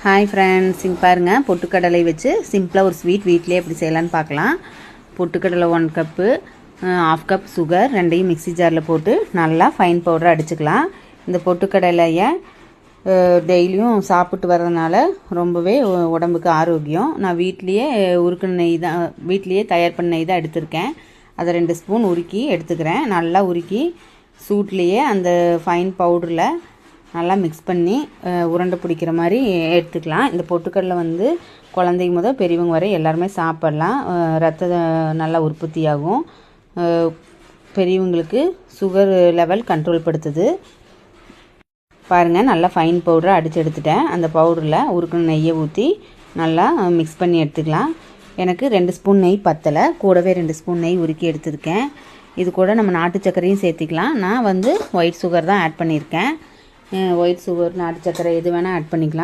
Hi friends, இங்கே பாருங்கள், பொட்டுக்கடலை வச்சு சிம்பிளாக ஒரு ஸ்வீட் வீட்டிலே எப்படி செய்யலான்னு பார்க்கலாம். பொட்டுக்கடலை 1 கப்பு, 1/2 கப் சுகர் ரெண்டையும் மிக்ஸி ஜாரில் போட்டு நல்லா ஃபைன் பவுடர் அடிச்சுக்கலாம். இந்த பொட்டுக்கடலையை டெய்லியும் சாப்பிட்டு வர்றதுனால ரொம்பவே உடம்புக்கு ஆரோக்கியம். நான் வீட்லேயே உருக்குன நெய் தான், வீட்லேயே தயார் பண்ண நெய் தான் எடுத்திருக்கேன். அதை 2 ஸ்பூன் உருக்கி எடுத்துக்கிறேன். நல்லா உருக்கி சூட்லேயே அந்த ஃபைன் பவுடரில் நல்லா மிக்ஸ் பண்ணி உருண்டை பிடிக்கிற மாதிரி எடுத்துக்கலாம். இந்த பொட்டுக்கடலை வந்து குழந்தைங்க முதல் பெரியவங்க வரை எல்லாருமே சாப்பிட்லாம். ரத்த நல்லா உற்பத்தியாகும். பெரியவங்களுக்கு சுகர் லெவல் கண்ட்ரோல் படுத்துது. பாருங்கள், நல்லா ஃபைன் பவுடரை அடித்து எடுத்துட்டேன். அந்த பவுடரில் உருக்குன நெய்யை ஊற்றி நல்லா மிக்ஸ் பண்ணி எடுத்துக்கலாம். எனக்கு 2 ஸ்பூன் நெய் பத்தலை, கூடவே 2 ஸ்பூன் நெய் உருக்கி எடுத்துருக்கேன். இது கூட நம்ம நாட்டு சர்க்கரையும் சேர்த்திக்கலாம். நான் வந்து ஒயிட் சுகர் தான் ஆட் பண்ணியிருக்கேன். ஒயிட் சுகர், நாட்டு சர்க்கரை எது வேணால் ஆட் பண்ணிக்கலாம்.